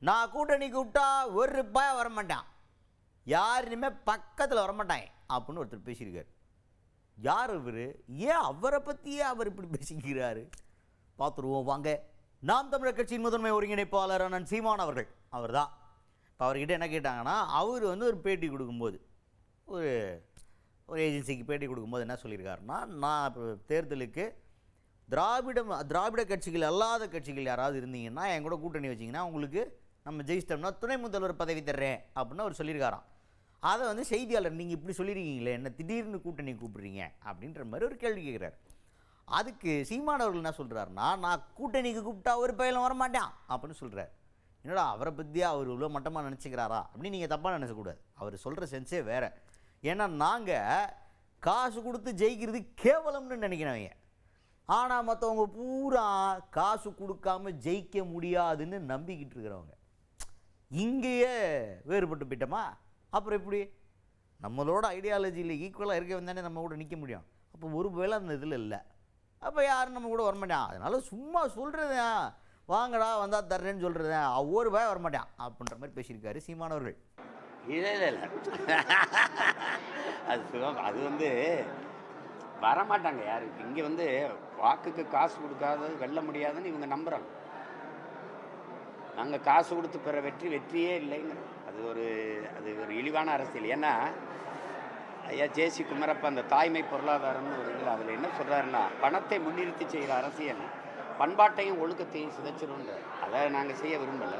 நான் கூட்டணி கூப்பிட்டா ஒரு ரூபாய் வரமாட்டான், யாருமே பக்கத்தில் வரமாட்டாங்க அப்படின்னு ஒருத்தர் பேசியிருக்காரு. யார் இவர்? ஏன் அவரை பற்றியே அவர் இப்படி பேசிக்கிறாரு? பார்த்துருவோம் வாங்க. நாம் தமிழர் கட்சியின் முதன்மை ஒருங்கிணைப்பாளர் அண்ணன் சீமான் அவர்கள், அவர் தான். இப்போ அவர்கிட்ட என்ன கேட்டாங்கன்னா, அவர் ஒரு பேட்டி கொடுக்கும்போது, ஒரு ஏஜென்சிக்கு பேட்டி கொடுக்கும்போது என்ன சொல்லியிருக்காருன்னா, நான் இப்போ தேர்தலுக்கு திராவிட கட்சிகள் அல்லாத கட்சிகள் யாராவது இருந்தீங்கன்னா என் கூட கூட்டணி வச்சிங்கன்னா உங்களுக்கு நம்ம ஜெயிச்சிட்டோம்னா துணை முதல்வர் பதவி தர்றேன் அப்படின்னு அவர் சொல்லியிருக்காராம். அதை செய்தியாளர் நீங்கள் இப்படி சொல்லியிருக்கீங்களே, என்ன திடீர்னு கூட்டணி கூப்பிட்றீங்க அப்படின்ற மாதிரி ஒரு கேள்வி கேட்குறாரு. அதுக்கு சீமானவர்கள் என்ன சொல்கிறாருன்னா, நான் கூட்டணிக்கு கூப்பிட்டா ஒரு பயிலும் வரமாட்டான் அப்படின்னு சொல்கிறார். என்னடா அவரை பற்றியா அவர் இவ்வளோ மட்டமாக நினச்சிக்கிறாரா அப்படின்னு நீங்கள் தப்பாக நினச்சக்கூடாது. அவர் சொல்கிற சென்ஸே வேறு. ஏன்னா நாங்கள் காசு கொடுத்து ஜெயிக்கிறது கேவலம்னு நினைக்கிறவங்க, ஆனால் மற்றவங்க பூரா காசு கொடுக்காம ஜெயிக்க முடியாதுன்னு நம்பிக்கிட்டு இருக்கிறவங்க. இங்கேயே வேறுபட்டு போயிட்டோமா? அப்புறம் எப்படி நம்மளோட ஐடியாலஜியில் ஈக்குவலாக இருக்க வந்தானே நம்ம கூட நிற்க முடியும்? அப்போ ஒரு வேளை அந்த இதில் இல்லை, அப்போ யாரும் நம்ம கூட வரமாட்டான். அதனால் சும்மா சொல்கிறதேன், வாங்கடா வந்தால் தர்றேன்னு சொல்கிறதேன், ஒரு வேலை வரமாட்டான் அப்படின்ற மாதிரி பேசியிருக்காரு சீமானவர்கள். இல்லை இல்லை இல்லை அது வரமாட்டாங்க யாருக்கு. இங்கே வாக்குக்கு காசு கொடுக்காதது வெல்ல முடியாதுன்னு இவங்க நம்புகிறாங்க. நாங்கள் காசு கொடுத்து பெற வெற்றியே இல்லைங்க. அது ஒரு இழிவான அரசியல். ஏன்னா ஐயா ஜேசி குமரப்பா அந்த தாய்மை பொருளாதாரம்னு ஒரு இதில் அதில் என்ன சொல்கிறாருன்னா, பணத்தை முன்னிறுத்தி செய்கிற அரசியல் பண்பாட்டையும் ஒழுக்கத்தையும் சிதைச்சிருன்ற அதை நாங்கள் செய்ய விரும்பலை.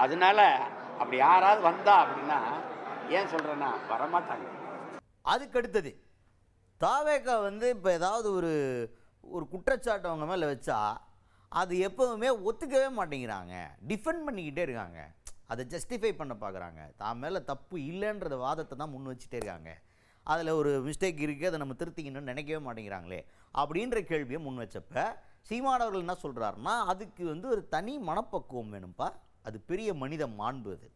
அதனால அப்படி யாராவது வந்தா அப்படின்னா ஏன் சொல்கிறேன்னா வரமாட்டாங்க. அதுக்கடுத்தது தாவேக்கா இப்போ ஏதாவது ஒரு குற்றச்சாட்டு அவங்க மேலே வச்சா அது எப்போவுமே ஒத்துக்கவே மாட்டேங்கிறாங்க, டிஃபெண்ட் பண்ணிக்கிட்டே இருக்காங்க, அதை ஜஸ்டிஃபை பண்ண பார்க்குறாங்க, தான் மேலே தப்பு இல்லைன்றத வாதத்தை தான் முன் வச்சுட்டே இருக்காங்க. அதில் ஒரு மிஸ்டேக் இருக்குது, அதை நம்ம திருத்திக்கணும்னு நினைக்கவே மாட்டேங்கிறாங்களே அப்படின்ற கேள்வியை முன் வச்சப்ப சீமானவர்கள் என்ன சொல்கிறாருன்னா, அதுக்கு ஒரு தனி மனப்பக்குவம் வேணும்ப்பா, அது பெரிய மனித மாண்பு. அது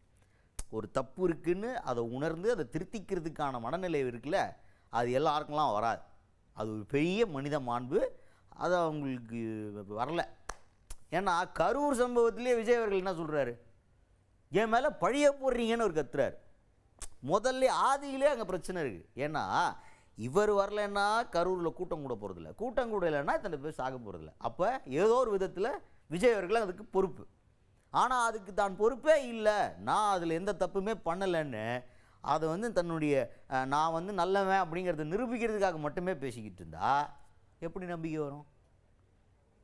ஒரு தப்பு இருக்குன்னு அதை உணர்ந்து அதை திருத்திக்கிறதுக்கான மனநிலை இருக்குல்ல, அது எல்லாருக்கெல்லாம் வராது. அது ஒரு பெரிய மனித மாண்பு, அது அவங்களுக்கு வரல. ஏன்னா கரூர் சம்பவத்திலே விஜய் அவர்கள் என்ன சொல்கிறாரு, என் மேலே பழிய போடுறீங்கன்னு ஒரு கத்துறாரு. முதல்ல ஆதியிலே அங்கே பிரச்சனை இருக்குது. ஏன்னா இவர் வரலன்னா கரூரில் கூட்டம் கூட போகிறதில்ல, கூட்டம் கூட இல்லைன்னா இத்தனை பேர் சாக போகிறதில்ல. அப்போ ஏதோ ஒரு விதத்தில் விஜய் அவர்கள் அதுக்கு பொறுப்பு. ஆனால் அதுக்கு தான் பொறுப்பே இல்லை, நான் அதில் எந்த தப்புமே பண்ணலைன்னு அதை தன்னுடைய நான் நல்லவன் அப்படிங்கிறத நிரூபிக்கிறதுக்காக மட்டுமே பேசிக்கிட்டு இருந்தா எப்படி நம்பிக்கை வரும்?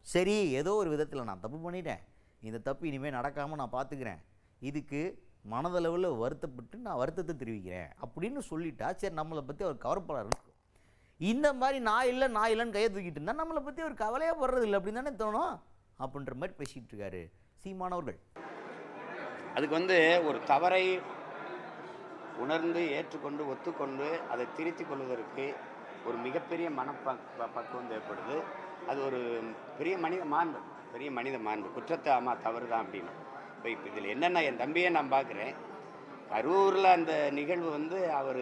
சரி, ஏதோ ஒரு விதத்தில் நான் தப்பு பண்ணிட்டேன், இந்த தப்பு இனிமேல் நடக்காமல் நான் பார்த்துக்கிறேன், இதுக்கு மனதளவில் வருத்தப்பட்டு நான் வருத்தத்தை தெரிவிக்கிறேன் அப்படின்னு சொல்லிட்டா சரி, நம்மளை பற்றி அவர் கவலைப்படாரு இருக்கும். இந்த மாதிரி நான் இல்லைன்னு கையை தூக்கிட்டு இருந்தால் நம்மளை பற்றி அவர் கவலையாக படுறது இல்லை அப்படின்னு தானே தோணும். அப்படின்ற மாதிரி பேசிகிட்டு இருக்காரு சீமானவர்கள். அதுக்கு ஒரு தவறை உணர்ந்து ஏற்றுக்கொண்டு ஒத்துக்கொண்டு அதை திருத்திக் கொள்வதற்கு ஒரு மிகப்பெரிய பக்குவம் ஏற்படுது. அது ஒரு பெரிய மனித மாண்பு, குற்றத்தை ஆமாம் தவறு தான் அப்படின்னு. இப்போ இதில் என்னென்ன என் தம்பியை நான் பார்க்குறேன், கரூரில் அந்த நிகழ்வு அவர்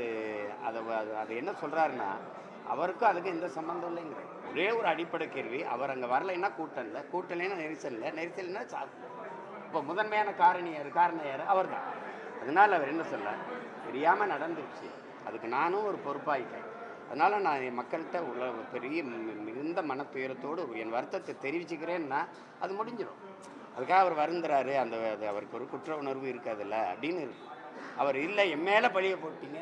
அதை என்ன சொல்கிறாருன்னா, அவருக்கும் அதுக்கு எந்த சம்மந்தம் இல்லைங்கிற ஒரே ஒரு அடிப்படை கேள்வி. அவர் அங்கே வரலைன்னா கூட்டம் இல்லை, கூட்டம் இல்லைன்னா நெரிசல்னா சாப்பிடும். இப்போ முதன்மையான காரணம் யார்? அவர் தான். அதனால் அவர் என்ன சொல்ல, தெரியாமல் நடந்துருச்சு, அதுக்கு நானும் ஒரு பொறுப்பாயிட்டேன், அதனால் நான் என் மக்கள்கிட்ட உள்ள பெரிய மிகுந்த மனத்துயரத்தோடு என் வருத்தத்தை தெரிவிச்சுக்கிறேன்னா அது முடிஞ்சிடும். அதுக்காக அவர் வருந்துறாரு, அவருக்கு ஒரு குற்ற உணர்வு இருக்காதுல்ல அப்படின்னு இருக்கு. அவர் இல்லை என் மேலே பழிய போட்டீங்க.